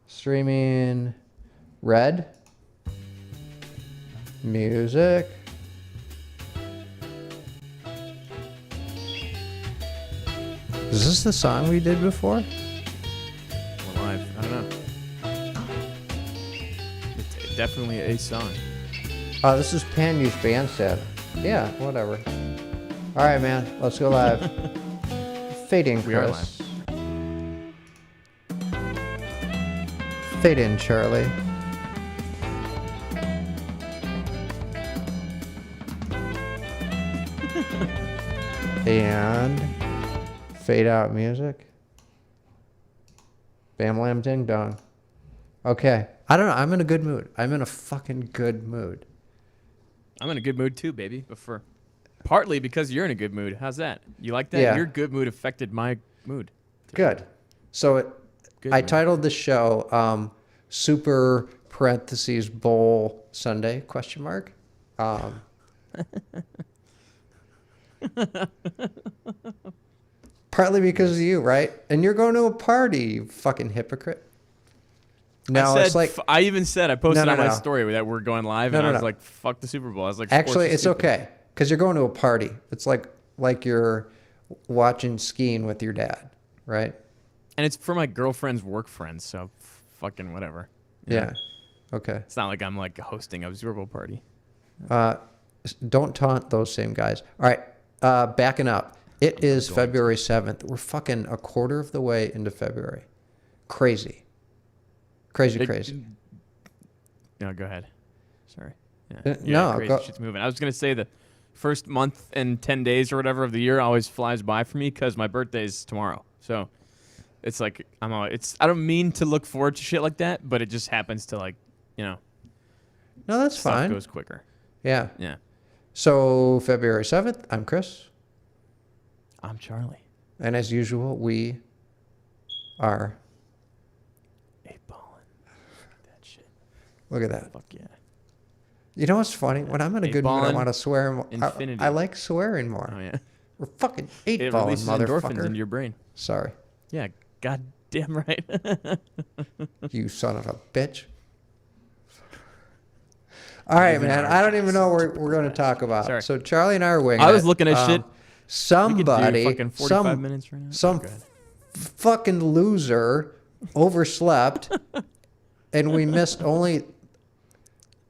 Streaming. Red. Music. Is this the song we did before? We're live. I don't know. It's definitely a song. Oh, this is Pan Use Bandstand. Yeah, whatever. All right, man. Let's go live. Fade in, Chris. We are live. Fade in, Charlie. And fade out music. Bam lam ding dong. Okay. I don't know. I'm in a good mood. I'm in a fucking good mood. I'm in a good mood too, baby. But partly because you're in a good mood. How's that? You like that? Yeah. Your good mood affected my mood. Good. So I titled the show Super parentheses Bowl Sunday question mark. Partly because of you, right? And you're going to a party, you fucking hypocrite. No, it's like I even said I posted on my No. story that we're going live, and I was like, "Fuck the Super Bowl." I was like, actually, "Sports is it's stupid." okay because you're going to a party. It's like you're watching skiing with your dad, right? And it's for my girlfriend's work friends, so fucking whatever. Yeah. Okay. It's not like I'm like hosting a Super Bowl party. Don't taunt those same guys. All right. Backing up. It is February 7th. We're fucking a quarter of the way into February. Crazy. Crazy. No, go ahead. Sorry. No, crazy go. shit's moving. I was gonna say the first month and 10 days or whatever of the year always flies by for me because my birthday's tomorrow. So it's like I don't mean to look forward to shit like that, but it just happens to No, that's stuff fine. goes quicker. Yeah. Yeah. So February 7th, I'm Chris. I'm Charlie. And as usual, we are. Eight ballin'. That shit. Look at that. Fuck yeah. You know what's funny? When I'm in a good mood, I want to swear more. Infinity. I like swearing more. Oh yeah. We're fucking It eight-balling, releases endorphins motherfucker. into your brain. Sorry. Yeah. Goddamn right. You son of a bitch. All right, man. I don't even know what we're going to talk about. Sorry. So Charlie and I are winging I was it. looking at shit. Somebody, we could do fucking 45 minutes right now. some Go ahead. fucking loser overslept, and we missed only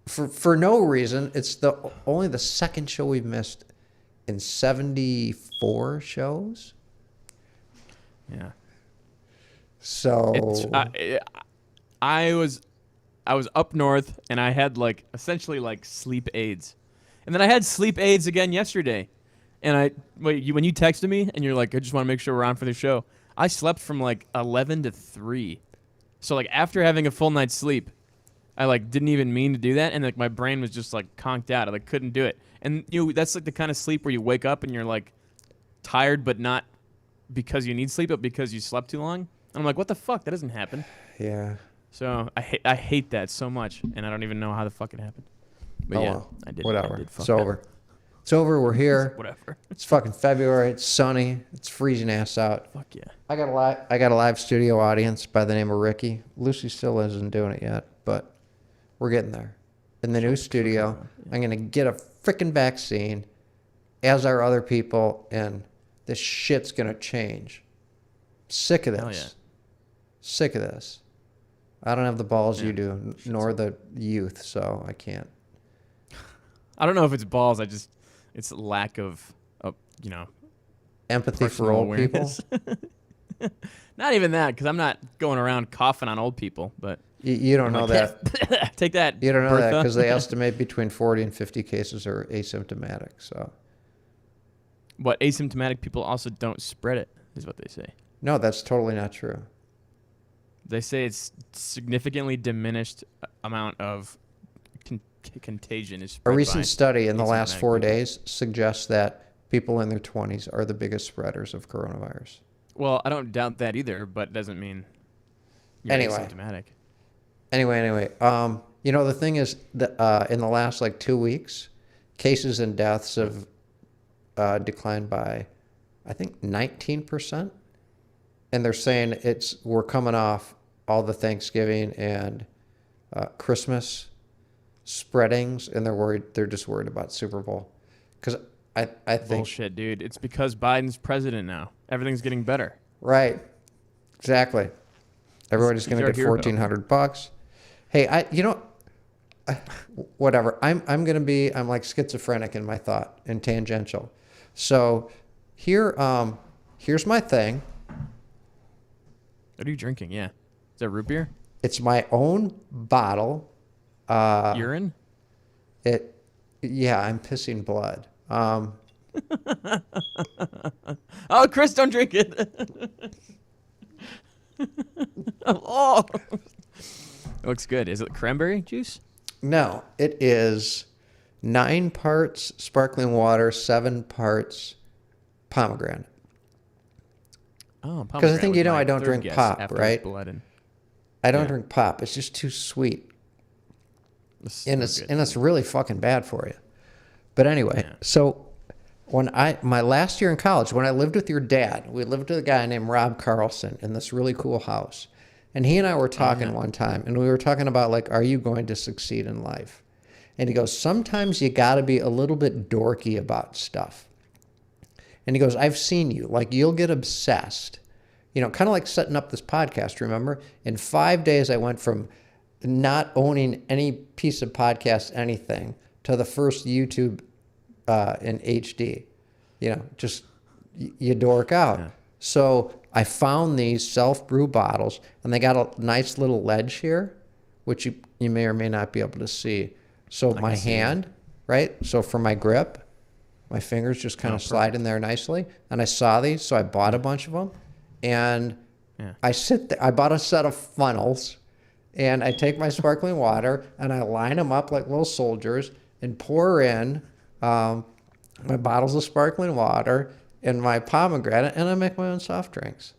for no reason. It's only the second show we've missed in 74 shows. Yeah. So I was up north and I had essentially sleep aids, and then I had sleep aids again yesterday. And when you texted me and you're like, I just want to make sure we're on for the show. I slept from 11 to 3, so after having a full night's sleep, I didn't even mean to do that, and my brain was just conked out. I couldn't do it. And that's the kind of sleep where you wake up and you're tired, but not because you need sleep, but because you slept too long. And I'm like, what the fuck? That doesn't happen. yeah. So I hate that so much, and I don't even know how the fuck it happened. But well. I did. Whatever. I did fuck It's over. up. It's over. We're here. Whatever. It's fucking February. It's sunny. It's freezing ass out. Fuck yeah. I got a live studio audience by the name of Ricky. Lucy still isn't doing it yet, but we're getting there. In the new studio, I'm gonna get a freaking vaccine, as are other people, and this shit's gonna change. Sick of this. Hell yeah. Sick of this. I don't have the balls you do, nor the youth, so I can't. I don't know if it's balls. It's lack of Empathy for personal old people. awareness. Not even that, because I'm not going around coughing on old people. But You don't know that. Take that. You don't know that Bertha. because they estimate between 40 and 50 cases are asymptomatic. So What asymptomatic people also don't spread it, is what they say. no, that's totally not true. They say it's significantly diminished amount of contagion is A spread recent by study in the last asymptomatic 4 people. days suggests that people in their 20s are the biggest spreaders of coronavirus. Well, I don't doubt that either, but it doesn't mean you're Anyway. asymptomatic. Anyway, the thing is that in the last 2 weeks, cases and deaths have declined by, I think, 19%. And they're saying we're coming off all the Thanksgiving and Christmas spreadings, and they're just worried about Super Bowl. Because I think Bullshit, dude. It's because Biden's president now. Everything's getting better. right, exactly. Everybody's He's going our to get hero. $1,400. Hey, whatever. I'm like schizophrenic in my thought and tangential. So here's my thing. What are you drinking? Yeah. Is that root beer? It's my own bottle. Urine? Yeah, I'm pissing blood. Oh, Chris, don't drink it. Oh. It looks good. Is it cranberry juice? No, it is 9 parts sparkling water, 7 parts pomegranate. Oh, Because I think pomegranate was I my don't third drink guess pop, after right? blood and I don't Yeah. drink pop. It's just too sweet, this and is it's good. really fucking bad for you. But anyway, Yeah. so my last year in college, when I lived with your dad, we lived with a guy named Rob Carlson in this really cool house. And he and I were talking one time, and we were talking about, like, are you going to succeed in life? And he goes, sometimes you got to be a little bit dorky about stuff. And he goes, I've seen you. Like, you'll get obsessed. Kind of like setting up this podcast, remember? In 5 days, I went from not owning any piece of podcast anything to the first YouTube in HD. Just you dork out. Yeah. So I found these self-brew bottles, and they got a nice little ledge here, which you may or may not be able to see. So my can see it. hand, right? So for my grip, my fingers just kind of slide in there nicely. And I saw these, so I bought a bunch of them. And Yeah. I sit there. I bought a set of funnels, and I take my sparkling water and I line them up like little soldiers and pour in my bottles of sparkling water and my pomegranate, and I make my own soft drinks.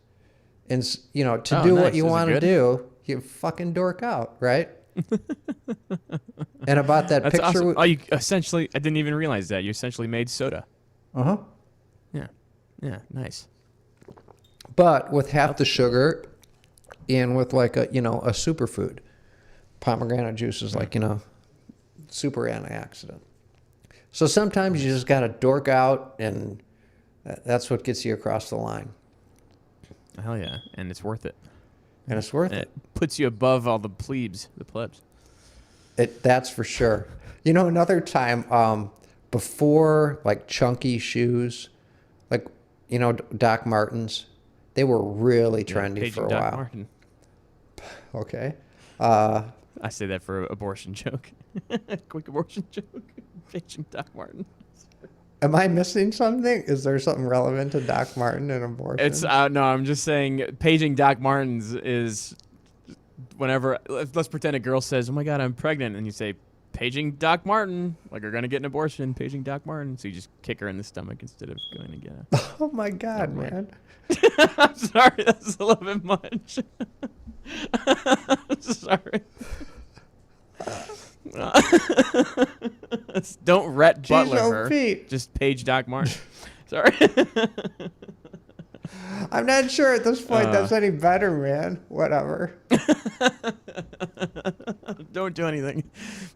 And to Oh, do nice. what you Is it want to good? do, you fucking dork out, right? And about that That's picture, awesome. Oh, you essentially, I didn't even realize that. You essentially made soda. uh-huh. Yeah. Yeah, nice. But with half the sugar and with like a superfood. Pomegranate juice is like, super antioxidant. So sometimes you just got to dork out, and that's what gets you across the line. Hell yeah. And it's worth it. And it's worth And it. it puts you above all the plebes. That's for sure. Another time, before like chunky shoes, like, Doc Martens, they were really trendy Paging for a Doc while. Martin. Okay. I say that for an abortion joke. Quick abortion joke. Paging Doc Martin. Am I missing something? Is there something relevant to Doc Martin and abortion? It's no, I'm just saying paging Doc Martens is whenever let's pretend a girl says, "Oh my God, I'm pregnant," and you say, "Paging Doc Martin," like you're gonna get an abortion. Paging Doc Martin, so you just kick her in the stomach instead of going to get her. Oh my God, man. I'm sorry, that's a little bit much. I'm sorry. Don't Rhett Butler Jeez, her. Pete. Just page Doc Martin. Sorry. I'm not sure at this point that's any better, man. Whatever. Don't do anything.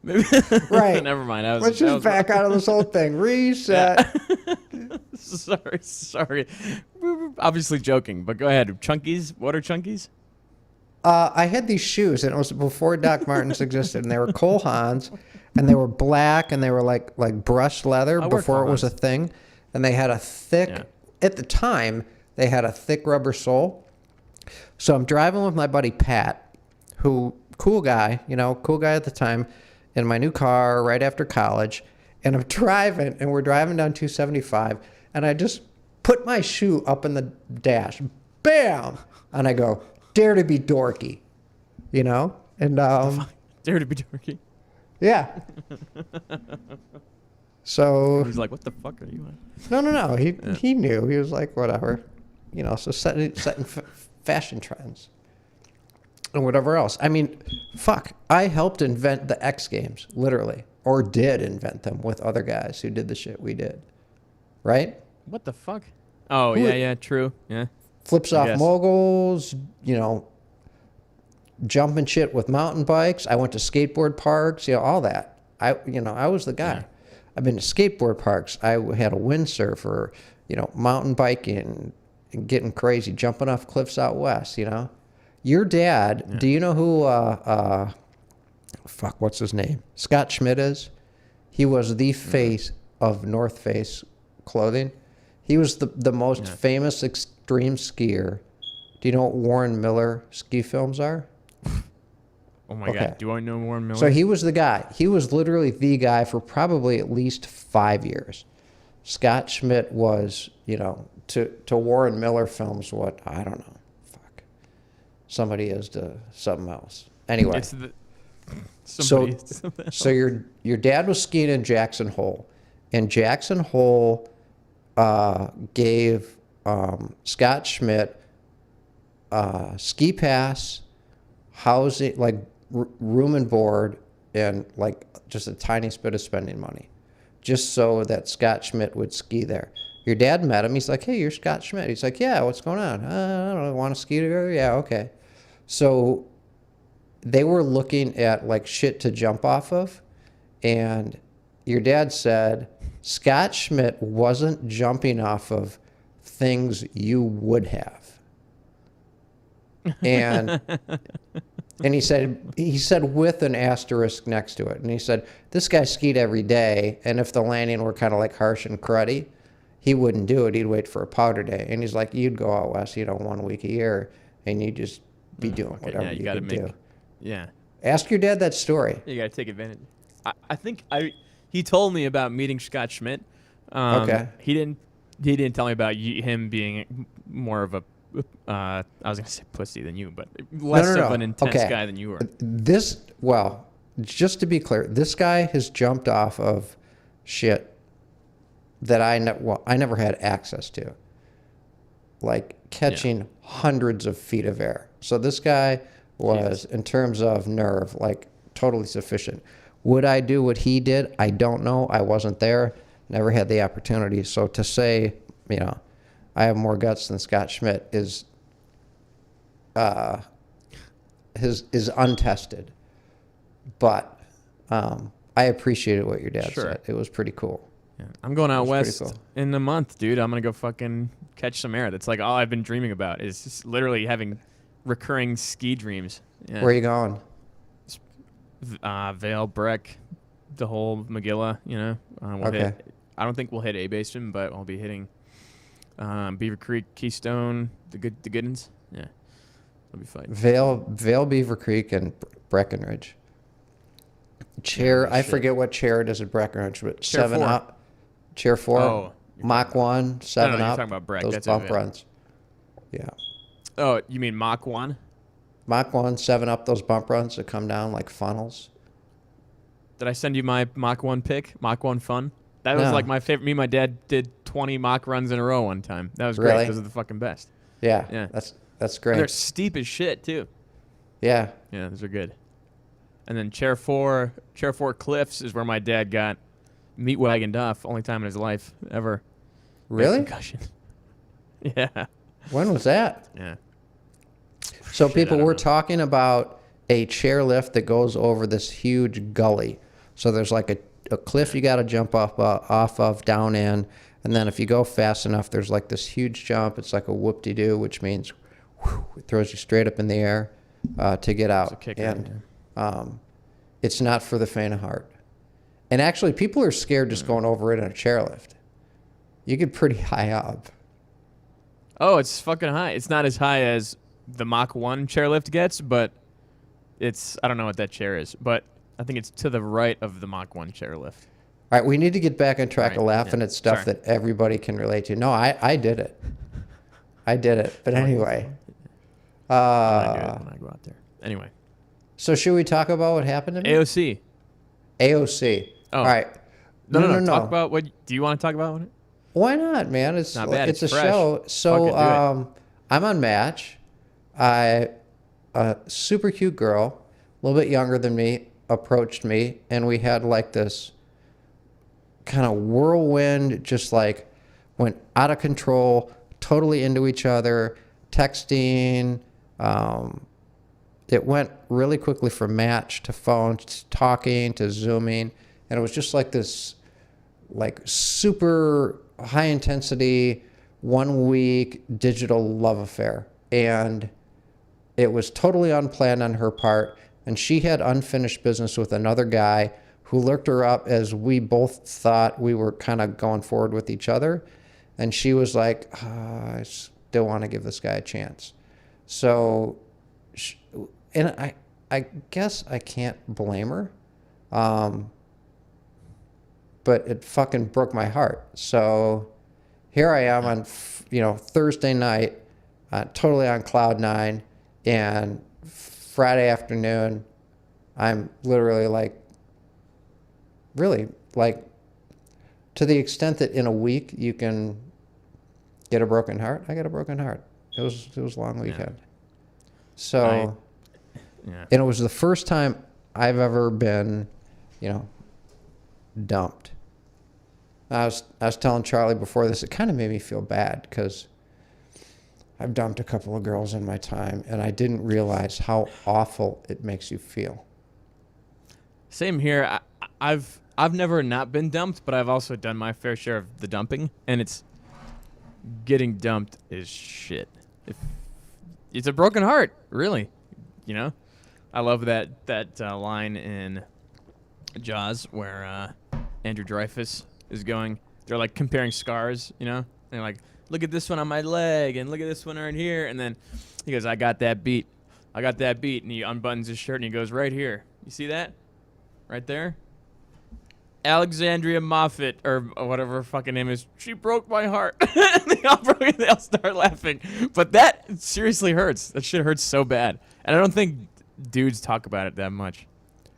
Maybe. Right. Never mind. Let's just back out of this whole thing. Reset. Sorry. Obviously joking, but go ahead. Chunkies. What are chunkies? I had these shoes, and it was before Doc Martens existed, and they were Cole Haans, and they were black, and they were like brushed leather wear before Cole it was a Haans. thing, and they had a thick. Yeah. At the time, they had a thick rubber sole. So I'm driving with my buddy Pat, who cool guy at the time, in my new car right after college, and I'm driving, and we're driving down 275, and I just put my shoe up in the dash, bam, and I go, dare to be dorky, and Dare to be dorky. yeah. So He's like, what the fuck are you on? no. He knew. He was like, whatever, So setting fashion trends and whatever else. I mean, fuck. I helped invent the X Games, literally, or did invent them with other guys who did the shit we did, right? What the fuck? Oh, Who- yeah, true. Yeah. Flips I off guess. moguls, jumping shit with mountain bikes. I went to skateboard parks, all that. I was the guy. Yeah. I've been to skateboard parks. I had a windsurfer, mountain biking, and getting crazy, jumping off cliffs out west, Your dad, do you know who, what's his name? Scott Schmidt is? He was the face of North Face clothing. He was the most famous extreme skier. Do you know what Warren Miller ski films are? Oh my God. Do I know Warren Miller? So he was the guy. He was literally the guy for probably at least 5 years. Scott Schmidt was, to Warren Miller films what, I don't know. Fuck. Somebody is to something else. Anyway. It's somebody. So your dad was skiing in Jackson Hole. And Jackson Hole gave Scott Schmidt ski pass, housing, like room and board, and like just a tiny bit of spending money, just so that Scott Schmidt would ski there. Your dad met him. He's like, "Hey, you're Scott Schmidt." He's like, "Yeah, what's going on?" I don't know, want to ski together? Yeah, okay. So they were looking at like shit to jump off of, and your dad said Scott Schmidt wasn't jumping off of things you would have. And he said with an asterisk next to it. And he said, this guy skied every day, and if the landing were kind of like harsh and cruddy, he wouldn't do it. He'd wait for a powder day. And he's like, you'd go out west, 1 week a year, and you'd just be doing whatever you could do. Yeah. Ask your dad that story. You got to take advantage. I think he told me about meeting Scott Schmidt. Okay. He didn't tell me about him being more of a I was gonna say pussy than you, but less of an intense guy than you were. Just to be clear, this guy has jumped off of shit that I never had access to, like catching hundreds of feet of air. So this guy was, in terms of nerve, like totally sufficient. Would I do what he did? I don't know. I wasn't there. Never had the opportunity. So to say, I have more guts than Scott Schmidt is untested. But I appreciated what your dad said. It was pretty cool. Yeah. I'm going out west in a month, dude. I'm gonna go fucking catch some air. That's like all I've been dreaming about. Is just literally having recurring ski dreams. Yeah. Where are you going? Vale, Breck, the whole Magilla. I don't think we'll hit A-Basin, but I'll be hitting Beaver Creek, Keystone, the good ones. Yeah, it'll be fun. Vale, Beaver Creek, and Breckenridge. I forget what chair it is at Breckenridge, but Chair 7 4. Up. Chair 4. Oh, Mach 1, 7 you're Up. talking about Breck. Those That's bump it, yeah. runs. Yeah. Oh, you mean Mach 1? Mach 1, 7 Up, those bump runs that come down like funnels. Did I send you my Mach 1 pick? Mach 1 fun? That was like my favorite. Me and my dad did 20 Mach runs in a row one time. That was great. Really? Those are the fucking best. Yeah. That's great. And they're steep as shit, too. Yeah. Yeah, those are good. And then Chair 4 Cliffs is where my dad got meat wagoned off. Only time in his life ever. Really? Concussion. Yeah. When was that? Yeah. So Shit, people I were don't know. talking about a chairlift that goes over this huge gully. So there's like a cliff you got to jump off of down in, and then if you go fast enough, there's like this huge jump. It's like a whoop-de-doo, which means it throws you straight up in the air to get out. It's a kicker, And it's not for the faint of heart. And actually, people are scared just going over it in a chairlift. You get pretty high up. Oh, it's fucking high. It's not as high as the Mach 1 chairlift gets, but I don't know what that chair is, but I think it's to the right of the Mach 1 chairlift. All right, we need to get back on track of Right, laughing yeah, at stuff sorry. that everybody can relate to. No, I did it. I did it. But anyway. I do it when I go out there. Anyway. So should we talk about what happened to me? AOC. AOC. Oh. All right. No. Talk about what. Do you want to talk about it? Why not, man? It's Not bad, It's it's a fresh. show. So Fucking do I'm on Match. A super cute girl, a little bit younger than me, approached me, and we had like this kind of whirlwind, just like went out of control, totally into each other, texting, it went really quickly from match to phone to talking to Zooming. And it was just like this, like super high intensity, 1 week digital love affair. And it was totally unplanned on her part. And she had unfinished business with another guy who looked her up as we both thought we were kind of going forward with each other. And she was like, I still want to give this guy a chance. So, and I guess I can't blame her. But it fucking broke my heart. So here I am on, Thursday night, totally on cloud nine, and Friday afternoon, I'm literally like, really, like, to the extent that in a week you can get a broken heart. I got a broken heart. It was a long weekend. So, and it was the first time I've ever been, dumped. I was telling Charlie before this, it kind of made me feel bad because I've dumped a couple of girls in my time, and I didn't realize how awful it makes you feel. Same here. I've never not been dumped, but I've also done my fair share of the dumping, and it's getting dumped is shit. It's a broken heart, really. I love that line in Jaws where Andrew Dreyfuss is going. They're like comparing scars, They're like, look at this one on my leg, and look at this one right here, and then he goes, I got that beat, and he unbuttons his shirt and he goes, right here. You see that? Right there? Alexandria Moffat, or whatever her fucking name is, she broke my heart. they all start laughing. But that seriously hurts. That shit hurts so bad. And I don't think dudes talk about it that much.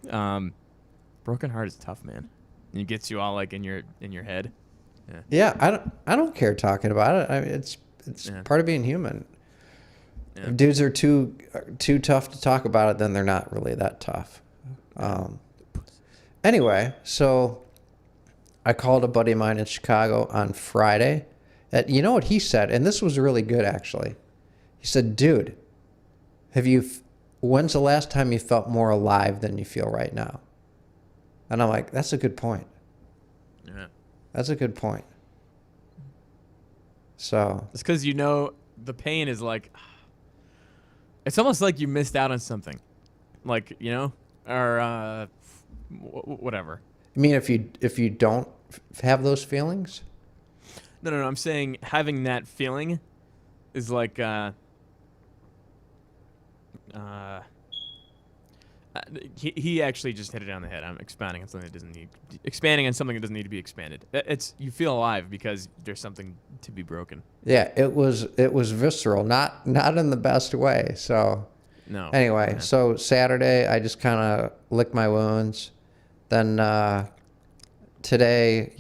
Broken heart is tough, man. It gets you all like in your head. Yeah, I don't care talking about it. I mean, it's part of being human. Yeah. If dudes are too tough to talk about it, then they're not really that tough. Anyway, so I called a buddy of mine in Chicago on Friday. You know what he said? And this was really good, actually. He said, dude, when's the last time you felt more alive than you feel right now? And I'm like, that's a good point. Yeah. That's a good point. So it's because the pain is like, it's almost like you missed out on something, like or whatever. You mean if you don't have those feelings? No. I'm saying having that feeling is like he actually just hit it on the head. I'm expanding on something that doesn't need to be expanded. It's you feel alive because there's something to be broken. Yeah, it was visceral, not in the best way. So no. Anyway, so Saturday I just kind of licked my wounds. Then today,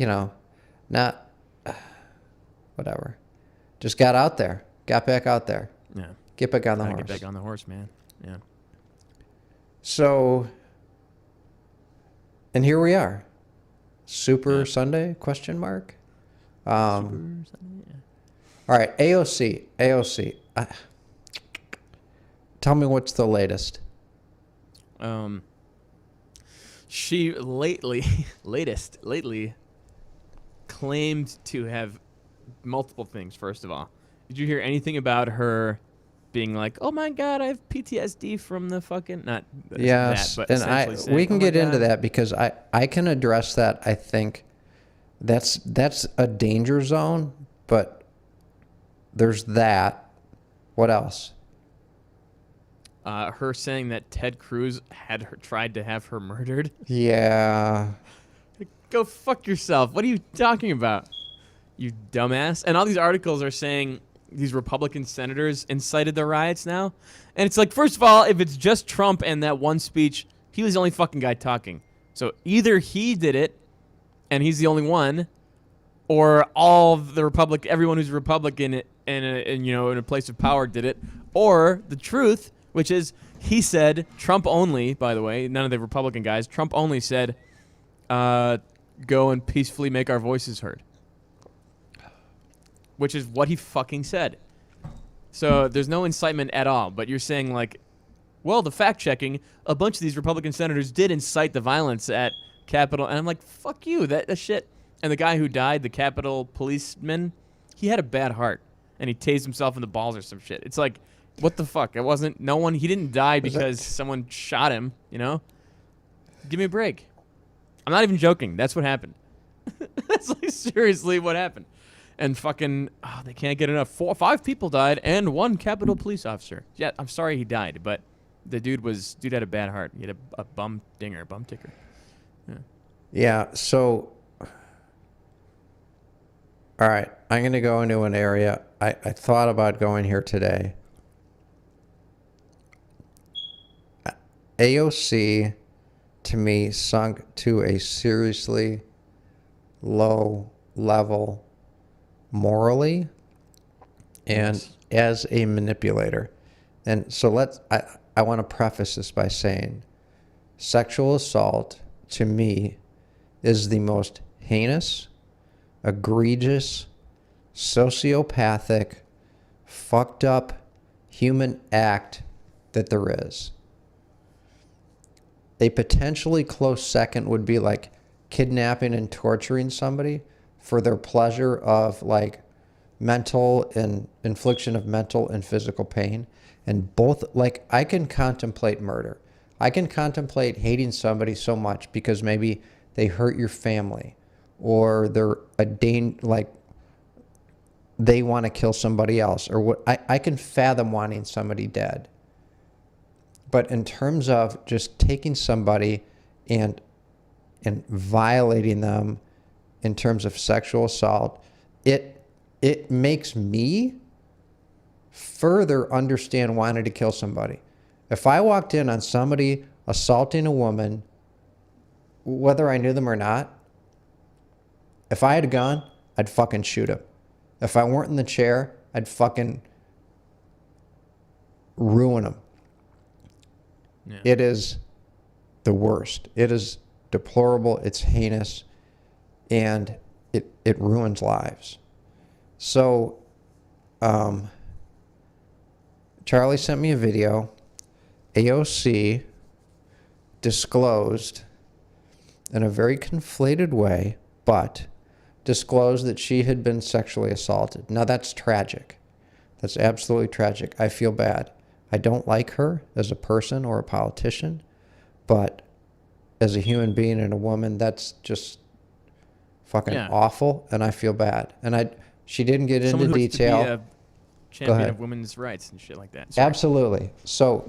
not whatever. Just got back out there. Yeah. Get back on the horse. Get back on the horse, man. Yeah. So, and here we are. Super Sunday, question mark? Super Sunday, yeah. All right, AOC. Tell me what's the latest. She lately claimed to have multiple things, first of all. Did you hear anything about her being like, oh my God, I have PTSD from the fucking, not yes, that, but essentially saying, we can get into God. that because I can address that. I think that's a danger zone, but there's that. What else? Her saying that Ted Cruz had tried to have her murdered. Yeah. Go fuck yourself. What are you talking about? You dumbass. And all these articles are saying these Republican senators incited the riots now. And it's like, first of all, if it's just Trump and that one speech, he was the only fucking guy talking. So either he did it and he's the only one, or all of the everyone who's Republican in a place of power did it, or the truth, which is he said, Trump only, by the way, none of the Republican guys, Trump only said, go and peacefully make our voices heard. Which is what he fucking said. So there's no incitement at all. But you're saying, like, well, the fact checking, a bunch of these Republican senators did incite the violence at Capitol, and I'm like, fuck you, that shit. And the guy who died, the Capitol policeman, he had a bad heart, and he tased himself in the balls or some shit. It's like, what the fuck? It wasn't no one. He didn't die because someone shot him. You know, give me a break. I'm not even joking. That's what happened. That's like seriously what happened. And fucking, they can't get enough. 5 people died, and 1 Capitol police officer. Yeah, I'm sorry he died, but the dude had a bad heart. He had a bum ticker. Yeah. So, all right, I'm going to go into an area. I thought about going here today. AOC, to me, sunk to a seriously low level morally and as a manipulator. And so I want to preface this by saying sexual assault, to me, is the most heinous, egregious, sociopathic, fucked up human act that there is. A potentially close second would be like kidnapping and torturing somebody for their pleasure of like mental and infliction of mental and physical pain. And both, like, I can contemplate murder. I can contemplate hating somebody so much because maybe they hurt your family or they're they want to kill somebody else or what. I can fathom wanting somebody dead. But in terms of just taking somebody and violating them in terms of sexual assault, it makes me further understand wanting to kill somebody. If I walked in on somebody assaulting a woman, whether I knew them or not, if I had a gun, I'd fucking shoot him. If I weren't in the chair, I'd fucking ruin him. Yeah. It is the worst. It is deplorable. It's heinous. And it ruins lives. So, Charlie sent me a video. AOC disclosed in a very conflated way, but disclosed that she had been sexually assaulted. Now, that's tragic. That's absolutely tragic. I feel bad. I don't like her as a person or a politician, but as a human being and a woman, that's just fucking awful, and I feel bad. And she didn't get into detail. To be a champion of women's rights and shit like that. Sorry. Absolutely. So,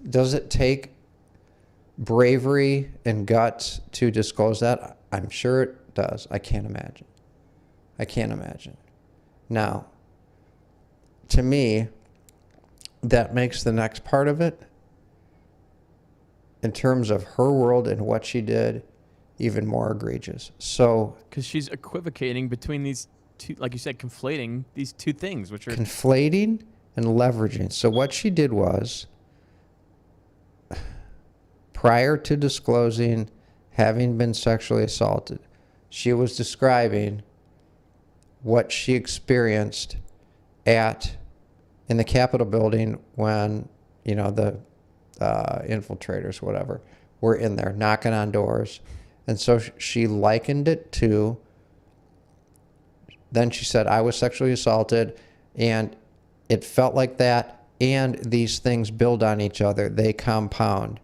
does it take bravery and guts to disclose that? I'm sure it does. I can't imagine. Now, to me, that makes the next part of it, in terms of her world and what she did, even more egregious. So, because she's equivocating between these two, like you said, conflating these two things, which are conflating and leveraging. So what she did was, prior to disclosing having been sexually assaulted, she was describing what she experienced in the Capitol building when, the infiltrators, whatever, were in there knocking on doors. And so she likened it to, then she said, I was sexually assaulted, and it felt like that, and these things build on each other. They compound.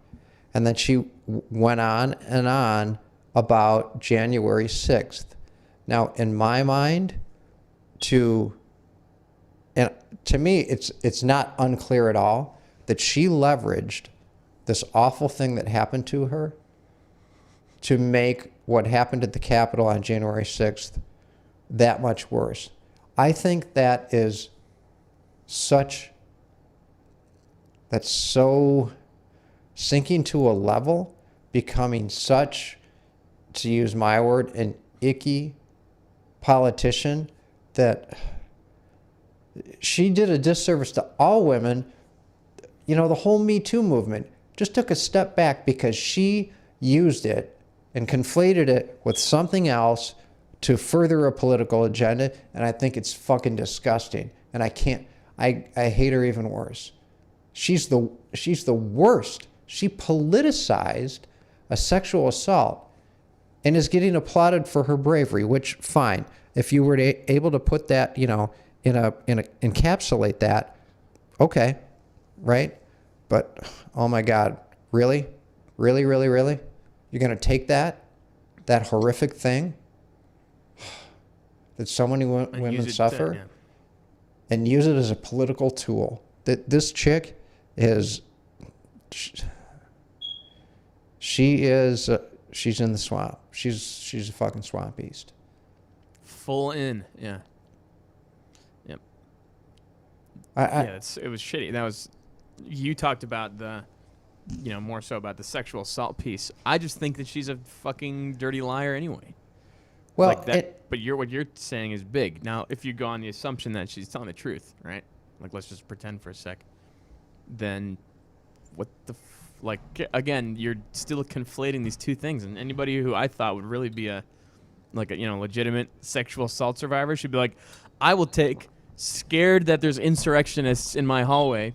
And then she went on and on about January 6th. Now, in my mind, to me, it's not unclear at all that she leveraged this awful thing that happened to her to make what happened at the Capitol on January 6th that much worse. I think that's so sinking to a level, becoming such, to use my word, an icky politician, that she did a disservice to all women. The whole Me Too movement just took a step back because she used it and conflated it with something else to further a political agenda, and I think it's fucking disgusting. And I hate her even worse. She's the worst. She politicized a sexual assault and is getting applauded for her bravery, which fine. If you were able to put that, in a encapsulate that, okay, right? But oh my God, really? Really, really, really? You're going to take that horrific thing that so many women suffer and use it as a political tool? That this chick is, she's in the swamp. She's a fucking swamp beast. Full in, yeah. Yep. It was shitty. That was, you talked about the, more so about the sexual assault piece. I just think that she's a fucking dirty liar anyway. Well, like that, but what you're saying is big. Now, if you go on the assumption that she's telling the truth, right? Like, let's just pretend for a sec. Then, what the again, you're still conflating these two things. And anybody who I thought would really be a legitimate sexual assault survivor should be like, I will take scared that there's insurrectionists in my hallway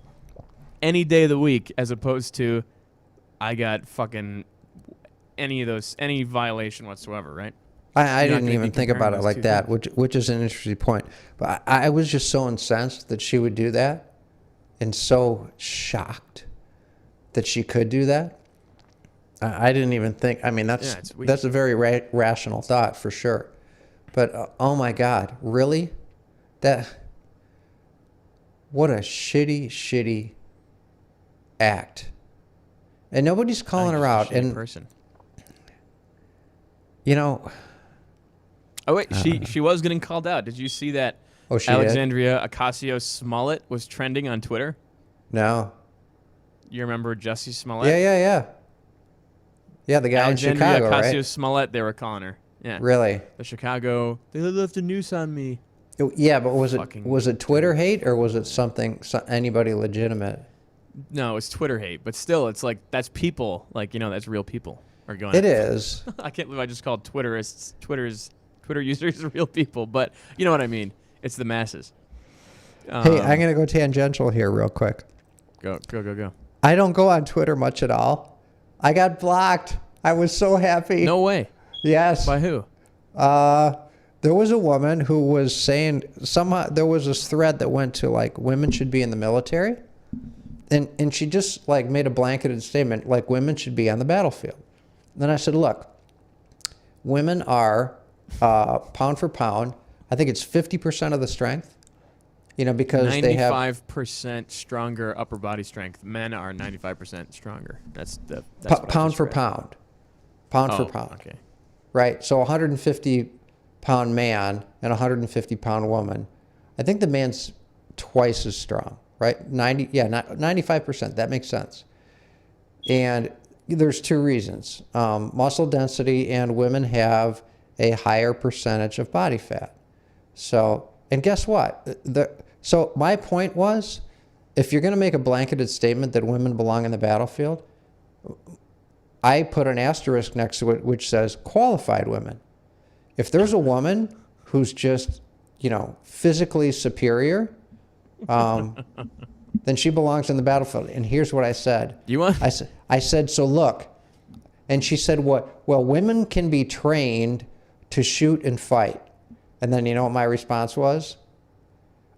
any day of the week, as opposed to I got fucking any violation whatsoever, right? I didn't even think about it like that, which is an interesting point. But I was just so incensed that she would do that, and so shocked that she could do that. I didn't even think. I mean, that's a very rational thought for sure. But oh my God, really? What a shitty act. And nobody's calling her out. And person. Oh wait, she was getting called out. Did you see that? Oh, she Alexandria Ocasio-Smollett was trending on Twitter. No. You remember Jussie Smollett? Yeah. Yeah, the guy in Chicago, right? Alexandria Ocasio-Smollett, they were calling her. Yeah. Really? The Chicago. They left a noose on me. Yeah, but was it Twitter hate or was it anybody legitimate? No, it's Twitter hate, but still, it's like that's people. That's real people are going. It is. I can't believe I just called Twitter users real people, but you know what I mean. It's the masses. Hey, I'm gonna go tangential here real quick. Go. I don't go on Twitter much at all. I got blocked. I was so happy. No way. Yes. By who? There was a woman who was saying there was this thread that went to women should be in the military, and she just made a blanketed statement women should be on the battlefield. And then I said, look, women are pound for pound. I think it's 50% of the strength. Because they have 95% stronger upper body strength. Men are 95% stronger. That's pound for pound. Pound for pound. Okay. Right. So 150-pound man and 150-pound woman. I think the man's twice as strong. Right. 95%. That makes sense. And there's two reasons: muscle density, and women have a higher percentage of body fat. So, and guess what? So my point was, if you're going to make a blanketed statement that women belong in the battlefield, I put an asterisk next to it which says qualified women. If there's a woman who's just, physically superior, then she belongs in the battlefield. And here's what I said. I said, so look. And she said, what? Well, women can be trained to shoot and fight. And then you know what my response was?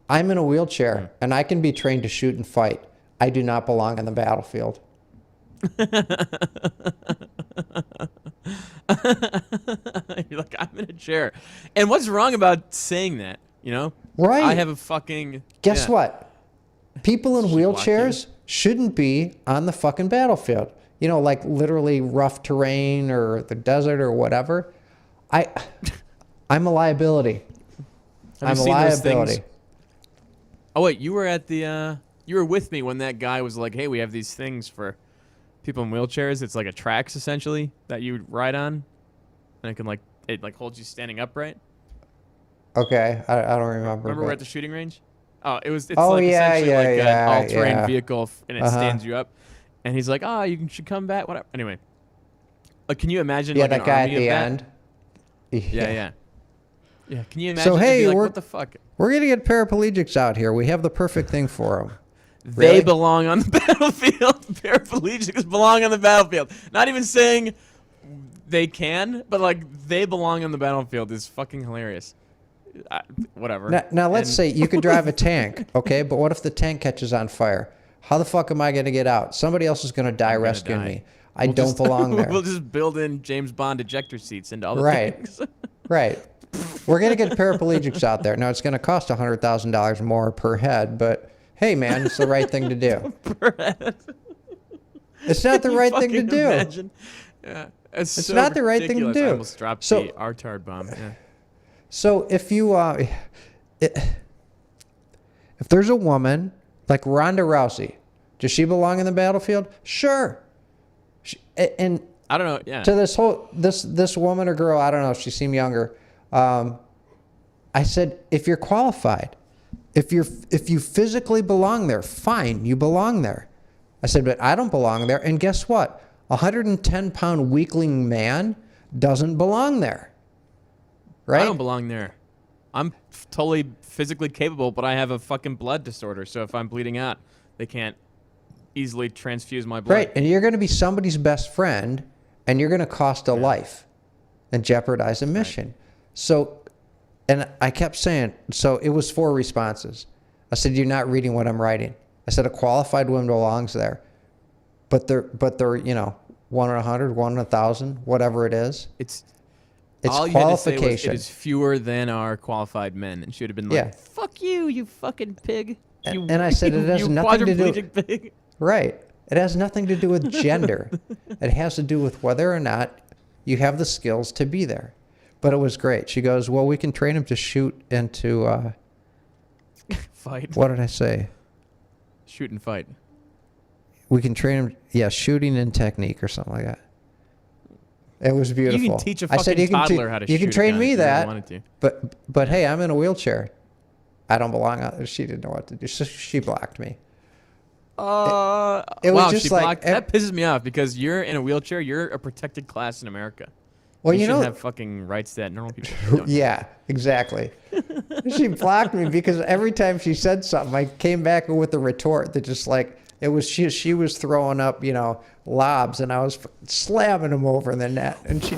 I'm in a wheelchair, and I can be trained to shoot and fight. I do not belong on the battlefield. You're like, I'm in a chair. And what's wrong about saying that, Right. I have a fucking... Guess what? People in wheelchairs shouldn't be on the fucking battlefield. Literally rough terrain or the desert or whatever. I'm a liability. I'm a liability. Oh wait, you were at the you were with me when that guy was like, "Hey, we have these things for people in wheelchairs. It's like a Trax essentially that you ride on, and it holds you standing upright." Okay, I don't remember. Remember we're at the shooting range? Oh, it's essentially an all-terrain vehicle, and it stands you up. And he's like, you should come back. Whatever. Anyway, can you imagine? Yeah, that guy at the end. Yeah. Can you imagine? So hey, what the fuck? We're gonna get paraplegics out here. We have the perfect thing for them. They Really? belong on the battlefield. Paraplegics belong on the battlefield. Not even saying they can, but like they belong on the battlefield is fucking hilarious. Whatever. Now let's And- say you could drive a tank, okay? But what if the tank catches on fire? How the fuck am I going to get out? Somebody else is going to die gonna rescuing die. me. I don't belong there. We'll just build in James Bond ejector seats into all the Right. things. Right. We're going to get paraplegics out there. Now, it's going to cost $100,000 more per head, but hey, man, it's the right thing to do. It's not the You right thing to fucking do. imagine. Yeah. It's so not the right thing to ridiculous. do. I almost dropped So- the RTARD bomb. Yeah. So if you, if there's a woman like Ronda Rousey, does she belong in the battlefield? Sure. And I don't know. Yeah. to this woman or girl, I don't know, she seemed younger. I said, if you're qualified, if you physically belong there, fine, you belong there. I said, but I don't belong there. And guess what? A 110-pound weakling man doesn't belong there. Right? I don't belong there. I'm totally physically capable, but I have a fucking blood disorder. So if I'm bleeding out, they can't easily transfuse my blood. Right. And you're going to be somebody's best friend, and you're going to cost a life and jeopardize a mission. So, and I kept saying, so it was 4 responses. I said, you're not reading what I'm writing. I said, a qualified woman belongs there. But they're 1 in 100, 1 in 1,000, whatever it is. It's It's all you had to say was, qualification. it is fewer than our qualified men, and she would have been like, Yeah. "Fuck you, you fucking pig." You, And I said it has you nothing to do- quadriplegic pig. Right. It has nothing to do with gender. It has to do with whether or not you have the skills to be there. But it was great. She goes, well, we can train him to shoot into, Fight, what did I say? shoot and fight. We can train him, yeah, shooting and technique or something like that. It was beautiful. You can teach a I fucking said, toddler how to shoot. you can a train gun me if you really that, wanted to. but hey, I'm in a wheelchair. I don't belong out there. She didn't know what to do. So she blocked me. It was wow, just she like blocked. That pisses me off because you're in a wheelchair. You're a protected class in America. Well, you you should know, have fucking rights that normal people don't. yeah, exactly. She blocked me because every time she said something, I came back with a retort that just like it was. She was throwing up, lobs, and I was slamming them over the net, and she.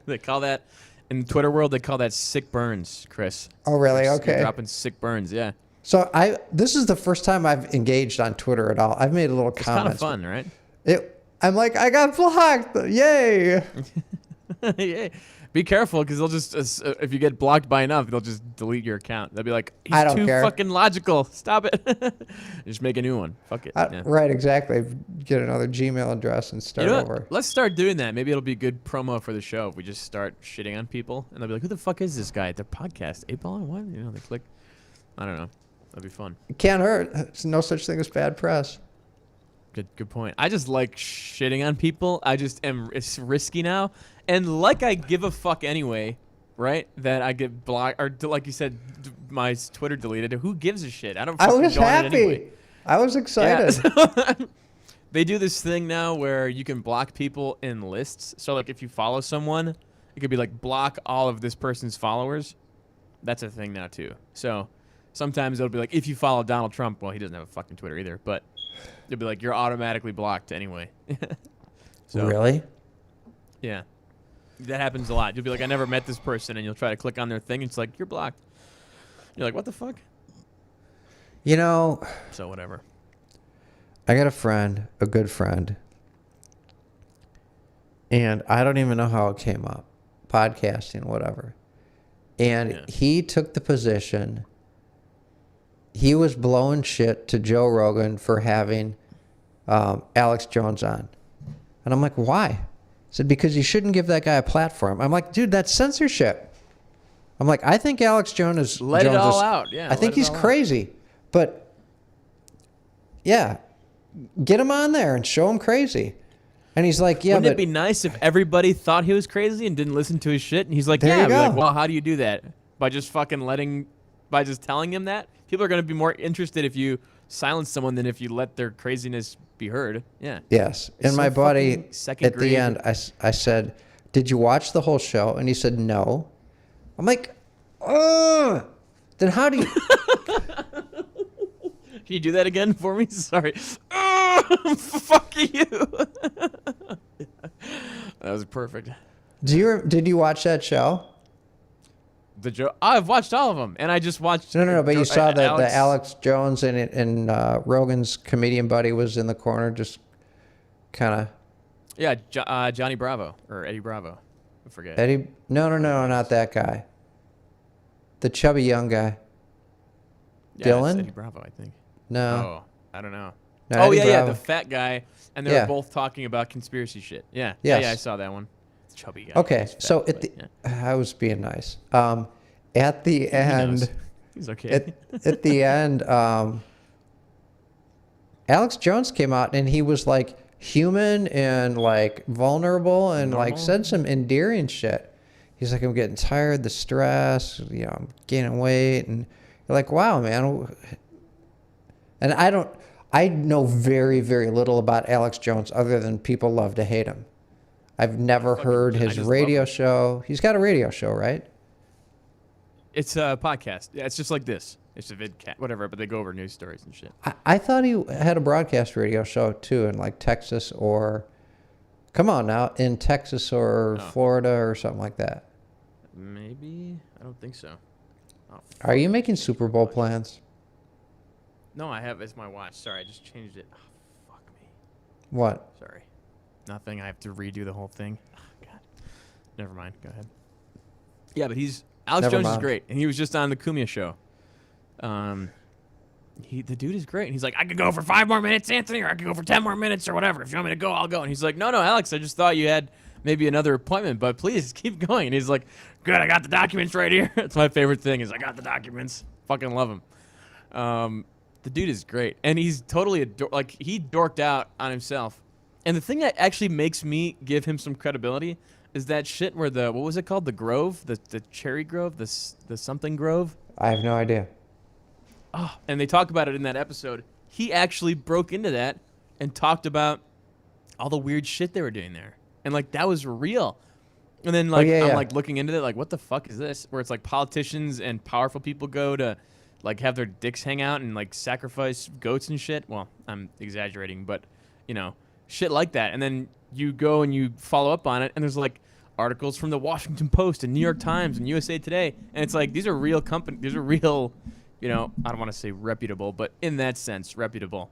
They call that in the Twitter world. They call that sick burns, Chris. Oh, really? You're Okay. dropping sick burns. Yeah, So this is the first time I've engaged on Twitter at all. I've made a little it's kind of comments. fun, right? I'm like, I got blocked. Yay. Yeah. Be careful because they'll just if you get blocked by enough, they'll just delete your account. They'll be like, "He's I don't too care. fucking logical. Stop it." Just make a new one. Fuck it. Yeah. Right, exactly. Get another Gmail address and start You know what? over. Let's start doing that. Maybe it'll be good promo for the show if we just start shitting on people, and they'll be like, "Who the fuck is this guy at their podcast? 8 Ball? What?" They click. I don't know. That'd be fun. It can't hurt. There's no such thing as bad press. Good point. I just like shitting on people. I just am. It's risky now, and like I give a fuck anyway, right? That I get blocked or like you said, my Twitter deleted. Who gives a shit? I don't. I fucking was go on it happy. anyway. I was excited. Yeah. They do this thing now where you can block people in lists. So like if you follow someone, it could be like block all of this person's followers. That's a thing now too. So sometimes it'll be like if you follow Donald Trump, well he doesn't have a fucking Twitter either, but it'll be like you're automatically blocked anyway. So Really? yeah. That happens a lot. You'll be like, I never met this person, and you'll try to click on their thing, and it's like, you're blocked. You're like, what the fuck? So whatever. I got a friend, a good friend, and I don't even know how it came up. Podcasting, whatever. And Yeah. he took the position. He was blowing shit to Joe Rogan for having Alex Jones on. And I'm like, why? He said, because you shouldn't give that guy a platform. I'm like, dude, that's censorship. I'm like, I think Alex Jones is... Let it all out. Yeah. I think let it he's all out. crazy. But, yeah, get him on there and show him crazy. And he's like, yeah, Wouldn't but... it be nice if everybody thought he was crazy and didn't listen to his shit? And he's like, There yeah. you I'd be like, go. well, how do you do that? By just fucking by just telling him that? People are going to be more interested if you silence someone than if you let their craziness be heard. Yeah. Yes. It's And so my buddy, fucking second at the grade. end, I said, did you watch the whole show? And he said, no. I'm like, oh, then how do you... you do that again for me? Sorry. Fuck you. That was perfect. Did you watch that show? The joke. I've watched all of them, and I just watched. No. But you saw that Alex, the Alex Jones and Rogan's comedian buddy was in the corner, just kind of. Yeah, Johnny Bravo or Eddie Bravo. I forget. Eddie? No, not that guy. The chubby young guy. Yeah, Dylan? it's Eddie Bravo, I think. No. Oh, I don't know. No, Oh Eddie yeah, Bravo. the fat guy, and they Yeah. were both talking about conspiracy shit. Yeah, Yes. yeah, I saw that one. Chubby guy. Okay, He's fat, so but, yeah. I was being nice. At the He end, knows. He's okay. at the end, Alex Jones came out and he was like human and like vulnerable and like Normal? said some endearing shit. He's like, I'm getting tired, the stress, I'm gaining weight, and you're like, wow, man. And I know very, very little about Alex Jones other than people love to hate him. I've never heard I his just radio love him. show. He's got a radio show, right? It's a podcast. Yeah, it's just like this. It's a vidcat, whatever, but they go over news stories and shit. I thought he had a broadcast radio show too in like Texas or, come on now, in Texas or Oh. Florida or something like that. Maybe? I don't think so. Oh, Are you making Super Bowl plans? no, I have. It's my watch. Sorry, I just changed it. Oh, fuck me. What? Sorry. Nothing. I have to redo the whole thing. Oh, God. Never mind. Go ahead. Yeah, but Alex Never Jones is mind. great, and he was just on the Cumia show. The dude is great, and he's like, I could go for 5 more minutes, Anthony, or I could go for 10 more minutes, or whatever. If you want me to go, I'll go. And he's like, no, Alex, I just thought you had maybe another appointment, but please keep going. And he's like, good, I got the documents right here. That's my favorite thing is I got the documents. Fucking love him. The dude is great, and he's totally he dorked out on himself. And the thing that actually makes me give him some credibility is that shit where what was it called? The Grove, the Cherry Grove, the something Grove. I have no idea. Oh, and they talk about it in that episode. He actually broke into that and talked about all the weird shit they were doing there, and like that was real. And then like I'm yeah. like looking into it, like what the fuck is this? Where it's like politicians and powerful people go to like have their dicks hang out and like sacrifice goats and shit. Well, I'm exaggerating, but shit like that. And then you go and you follow up on it, and there's like articles from the Washington Post and New York Times and USA Today, and it's like these are real companies. These are real, I don't want to say reputable, but in that sense, reputable,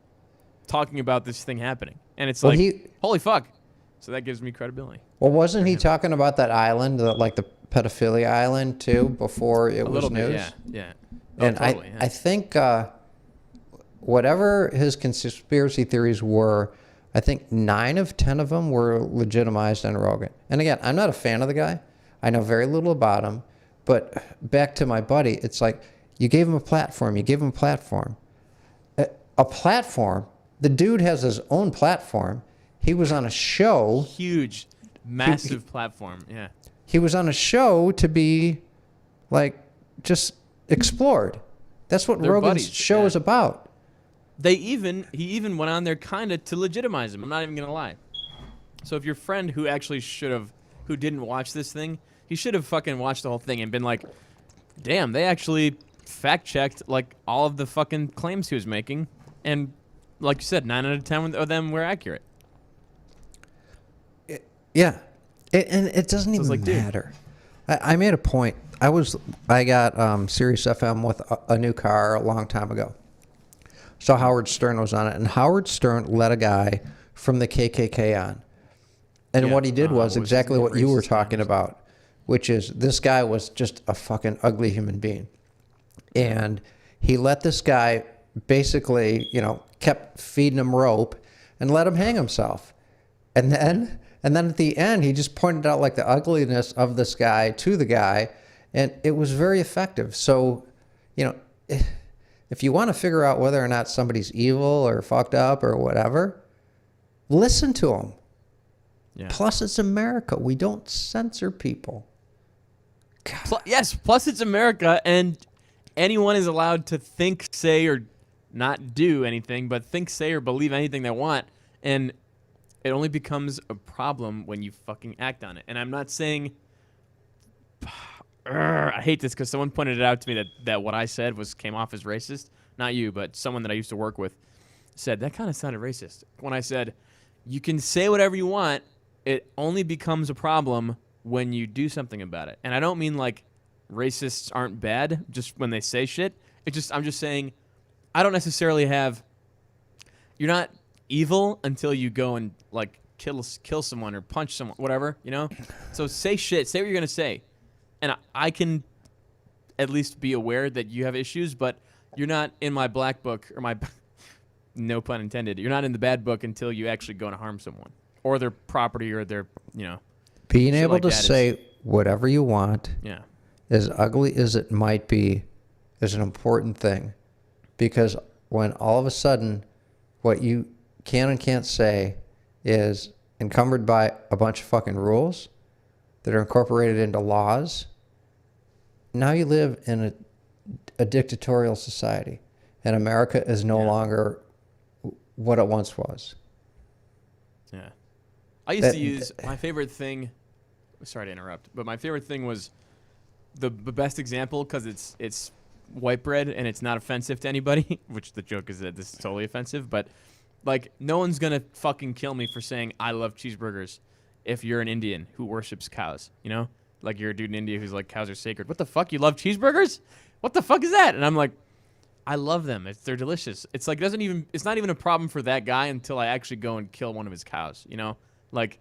talking about this thing happening. And it's Well, like, holy fuck. So that gives me credibility. Well, wasn't he talking about that island, like the pedophilia island too, before it A was little news? bit, yeah. Oh, And totally, I think whatever his conspiracy theories were, I think 9 of 10 of them were legitimized on Rogan. And again, I'm not a fan of the guy. I know very little about him. But back to my buddy, it's like you gave him a platform. You gave him a platform. A platform. The dude has his own platform. He was on a show. Huge, massive platform, yeah. He was on a show to be like just explored. That's what They're Rogan's buddies, show yeah. is about. He even went on there kind of to legitimize him. I'm not even gonna lie. So if your friend who actually who didn't watch this thing, he should have fucking watched the whole thing and been like, damn, they actually fact checked like all of the fucking claims he was making, and like you said, 9 out of 10 of them were accurate. Yeah, and it doesn't even like, dude. matter. I made a point. I got Sirius FM with a new car a long time ago. So Howard Stern was on it, and Howard Stern let a guy from the KKK on. And Yeah. what he did What was was his exactly name? what you were Racist talking comments. about, which is this guy was just a fucking ugly human being. And he let this guy basically, kept feeding him rope and let him hang himself. And then at the end, he just pointed out like the ugliness of this guy to the guy, and it was very effective. So, if you want to figure out whether or not somebody's evil or fucked up or whatever, listen to them. Yeah. Plus, it's America. We don't censor people. Yes, plus it's America, and anyone is allowed to think, say, or not do anything, but think, say, or believe anything they want, and it only becomes a problem when you fucking act on it. And I'm not saying... I hate this because someone pointed it out to me that what I said came off as racist. not you, but someone that I used to work with, said that kind of sounded racist. When I said, you can say whatever you want, it only becomes a problem when you do something about it. And I don't mean like racists aren't bad just when they say shit. I'm just saying, I don't necessarily have. You're not evil until you go and like kill someone or punch someone, whatever, you know. So say shit, say what you're gonna say, and I can at least be aware that you have issues, but you're not in my black book or my no pun intended. You're not in the bad book until you actually go and harm someone or their property or their, you know. Being shit able like to that say whatever you want, Yeah. as ugly as it might be, is an important thing. Because when all of a sudden what you can and can't say is encumbered by a bunch of fucking rules that are incorporated into laws, now you live in a dictatorial society. And America is no longer what it once was. Yeah. I used to use my favorite thing. Sorry to interrupt, but my favorite thing was the best example because it's white bread and it's not offensive to anybody, which the joke is that this is totally offensive, but like no one's going to fucking kill me for saying I love cheeseburgers if you're an Indian who worships cows, you know? Like you're a dude in India who's like cows are sacred. What the fuck? You love cheeseburgers? What the fuck is that? And I'm like, I love them. They're delicious. It's like it's not even a problem for that guy until I actually go and kill one of his cows, you know? Like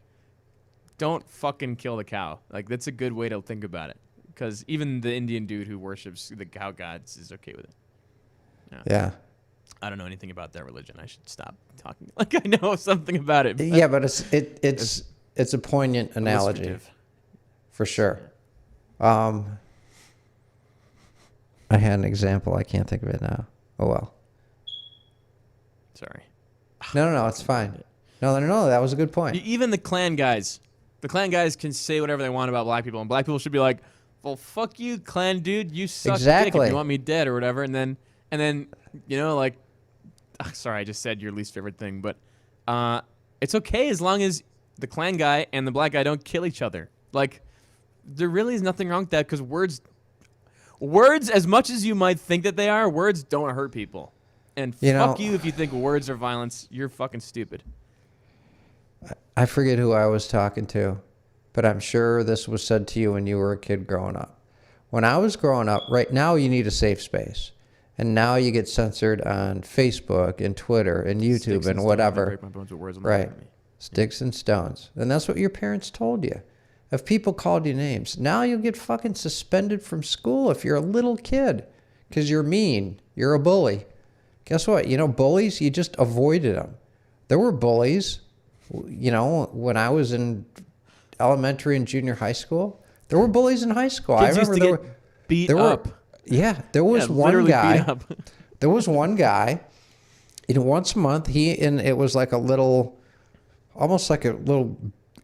don't fucking kill the cow. Like that's a good way to think about it. Because even the Indian dude who worships the cow gods is okay with it. Yeah. I don't know anything about that religion. I should stop talking like I know something about it. Yeah, but it's a poignant analogy. Illustrative. For sure. I had an example. I can't think of it now. Oh, well. Sorry. No, it's fine. No, that was a good point. Even the Klan guys can say whatever they want about black people, and black people should be like, well, fuck you, Klan dude. You suck dick Exactly. if you want me dead or whatever. And then, you know, like, sorry, I just said your least favorite thing, but it's okay as long as the Klan guy and the black guy don't kill each other. Like, there really is nothing wrong with that because words, as much as you might think that they are, words don't hurt people. And fuck you if you think words are violence. You're fucking stupid. I forget who I was talking to, but I'm sure this was said to you when you were a kid growing up. When I was growing up, right now you need a safe space. And now you get censored on Facebook and Twitter and YouTube and whatever. Break my bones with words. Right. Sticks and stones. And that's what your parents told you. If people called you names, now you'll get fucking suspended from school if you're a little kid because you're mean. You're a bully. Guess what? You know, bullies, you just avoided them. There were bullies, you know, when I was in elementary and junior high school. There were bullies in high school. Kids I remember used to get beat up. Yeah, there was one guy. There was one guy. Once a month, it was like a little, almost like a little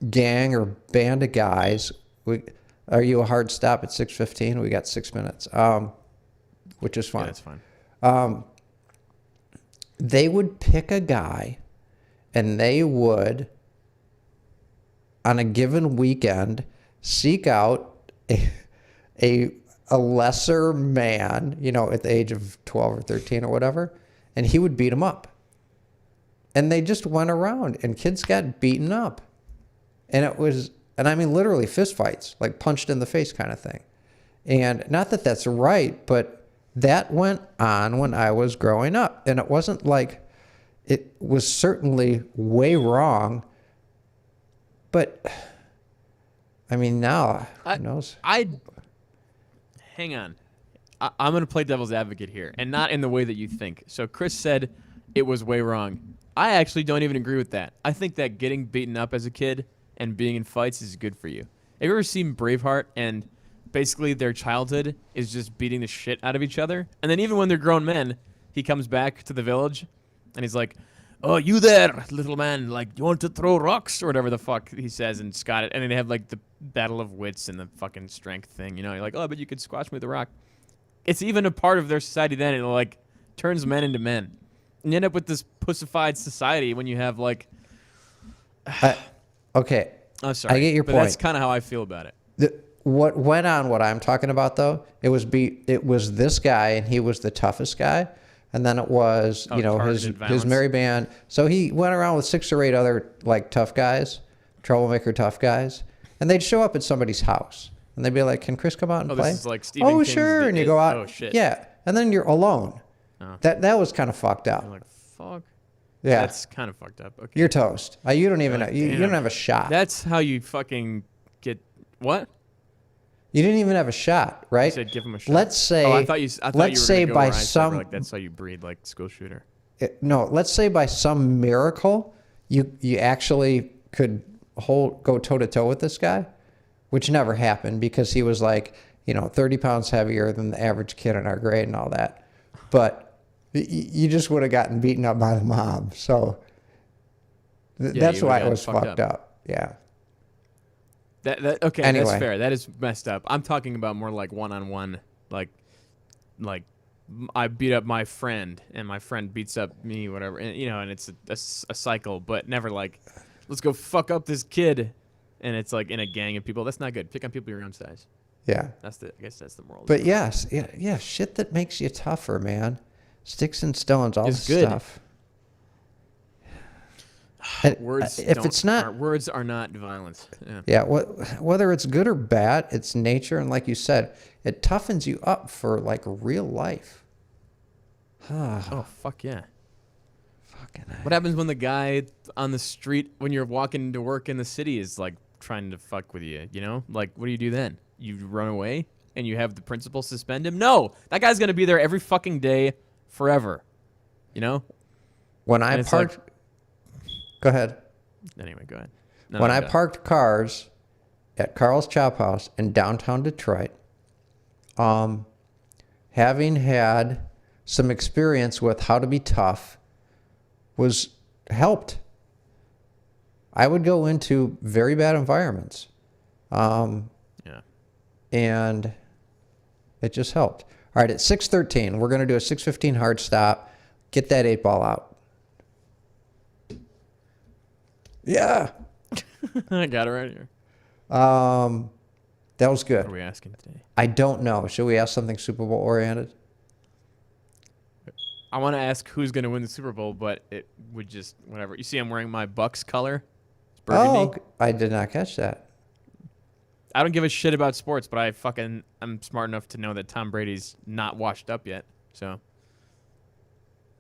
gang or band of guys. Are you a hard stop at 6:15? We got 6 minutes, which is fine. Yeah, that's fine. They would pick a guy, and they would, on a given weekend, seek out a lesser man, you know, at the age of 12 or 13 or whatever, and he would beat him up. And they just went around, and kids got beaten up. And I mean literally fist fights, like punched in the face kind of thing. And not that that's right, but that went on when I was growing up. And it wasn't like, it was certainly way wrong. But, I mean, now, who knows? Hang on. I'm going to play devil's advocate here, and not in the way that you think. So Chris said it was way wrong. I actually don't even agree with that. I think that getting beaten up as a kid and being in fights is good for you. Have you ever seen Braveheart and basically their childhood is just beating the shit out of each other? And then even when they're grown men, he comes back to the village and he's like, oh, you there, little man, like, you want to throw rocks or whatever the fuck he says in Scottish. And then they have like the battle of wits and the fucking strength thing, you know? You're like, oh, but you could squash me with a rock. It's even a part of their society then. It like turns men into men. And you end up with this pussified society when you have like... Okay. Oh, sorry. I get your but point. That's kind of how I feel about it. What went on, what I'm talking about, though, it was this guy, and he was the toughest guy. and then it was Oh, his targeted violence. merry band. So he went around with 6 or 8 other like tough guys, troublemaker tough guys, and they'd show up at somebody's house, and they'd be like, "Can Chris come out and Oh, play?" this is like Stephen "Oh, King's sure," The and you It. go out. Oh, shit. Yeah, and then you're alone. Oh. That was kind of fucked up. I'm like, fuck. Yeah, That's kind of fucked up. Okay. you're toast. You don't even Like, you damn. don't have a shot. That's how you fucking get what? You didn't even have a shot, I right? said give him a shot. Let's say. Oh, I thought you. I thought let's you were say gonna go by where I said, some like that's how you breed like school shooter. no, let's say by some miracle you actually could go toe to toe with this guy, which never happened because he was like 30 pounds heavier than the average kid in our grade and all that. But you just would have gotten beaten up by the mob. So that's you why would've it was gotten fucked fucked up. Yeah. That okay? Anyway. That's fair. That is messed up. I'm talking about more like one-on-one, like I beat up my friend and my friend beats up me, whatever, and and it's a cycle, but never like, let's go fuck up this kid, and it's like in a gang of people. That's not good. Pick on people your own size. Yeah. I guess that's the moral. But yes, yeah, shit that makes you tougher, man. Sticks and stones, all It's this good. stuff. And, Words. if it's not, words are not violence. Yeah. yeah, whether it's good or bad, it's nature, and like you said, it toughens you up for like real life. Oh fuck yeah. Fucking What happens when the guy on the street when you're walking to work in the city is like trying to fuck with you? Like what do you do then? You run away and you have the principal suspend him? No, that guy's gonna be there every fucking day, forever. when I and it's parked, go ahead. Anyway, go ahead. No, When I'm I done. parked cars at Carl's Chop House in downtown Detroit, having had some experience with how to be tough was helped. I would go into very bad environments, Yeah. and it just helped. All right, at 6:13, we're going to do a 6:15 hard stop. Get that 8-ball out. Yeah. I got it right here. That was good. What are we asking today? I don't know. Should we ask something Super Bowl oriented? I want to ask who's gonna win the Super Bowl, but it would just whatever. You see, I'm wearing my Bucks color. It's burgundy. Oh, okay. I did not catch that. I don't give a shit about sports, but I'm smart enough to know that Tom Brady's not washed up yet. So.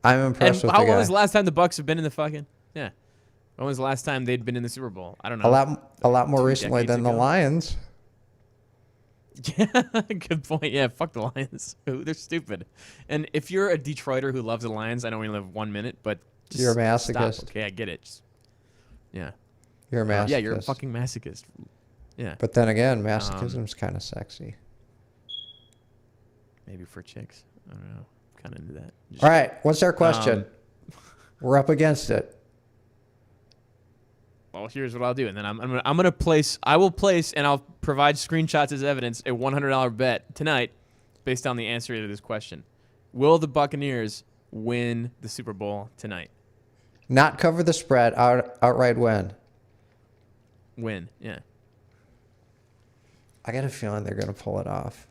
I'm impressed with the When guy. was the last time the Bucks have been in the fucking? Yeah. When was the last time they'd been in the Super Bowl? I don't know. A lot more 2 recently decades than the ago? Lions. Yeah, good point. Yeah, fuck the Lions. They're stupid. And if you're a Detroiter who loves the Lions, I know we only live 1 minute, but just You're a stop. masochist. Okay, I get it. Yeah. You're a masochist. Yeah, you're a fucking masochist. Yeah. But then again, masochism's kind of sexy. Maybe for chicks. I don't know. Kind of into that. Just- All right, what's our question? We're up against it. Well, here's what I'll do, and then I'm gonna place. I will place, and I'll provide screenshots as evidence. A $100 bet tonight, based on the answer to this question: will the Buccaneers win the Super Bowl tonight? Not cover the spread, outright win. Win, yeah. I got a feeling they're going to pull it off.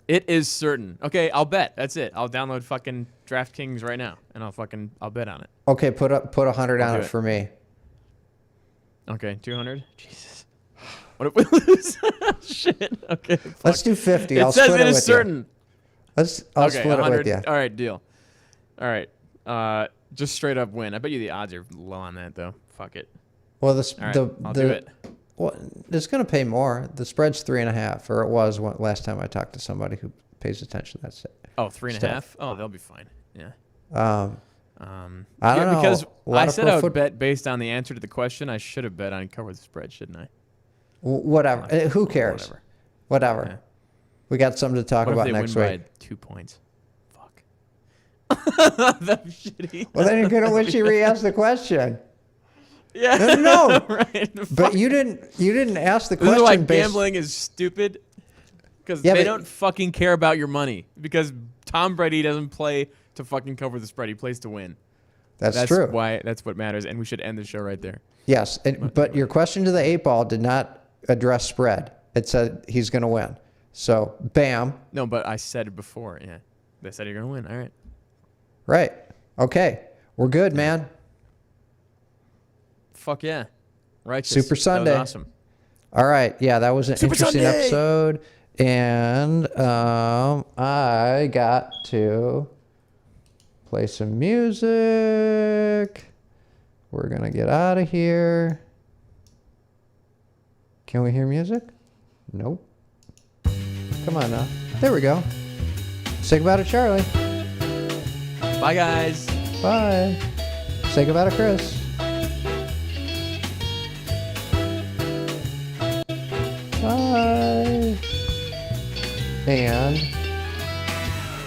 It is certain. Okay, I'll bet. That's it. I'll download fucking DraftKings right now, and I'll bet on it. Okay, put 100 I'll on do it it. for me. Okay, 200. Jesus. What if we lose? Shit. Okay. Let's fuck. do 50. It I'll says split it it is with certain. you. I'll Okay, split it 100. with you. All right, deal. All right. Just straight up win. I bet you the odds are low on that though. Fuck it. Well, All right, I'll do it. Well, it's going to pay more. The spread's 3.5, or it was last time I talked to somebody who pays attention. That's it. Oh, 3.5. Oh, they'll be fine. Yeah. I don't know. Because A lot I of said pro I would foot- bet based on the answer to the question. I should have bet on cover the spread, shouldn't I? Whatever. Who cares? Whatever. Yeah. We got something to talk What if about they next win week. by 2 points? Fuck. That'd be shitty. Well, then you're going to wish you re-asked the question. Yeah. No. Right. But you didn't ask the This is question why based. gambling is stupid. Because Yeah, they but- don't fucking care about your money. Because Tom Brady doesn't play to fucking cover the spread. He plays to win. That's true. Why that's what matters. And we should end the show right there. Yes, but your question to the 8-ball did not address spread. It said he's going to win. So, bam. No, but I said it before. Yeah. They said you're gonna win. All right. Right. Okay. We're good, man. Fuck yeah. Righteous. Super Sunday. That was awesome. All right. Yeah, that was an Super interesting Sunday! episode. And I got to play some music. We're going to get out of here. Can we hear music? Nope. Come on now. There we go. Say goodbye to Charlie. Bye, guys. Bye. Say goodbye to Chris. Bye. And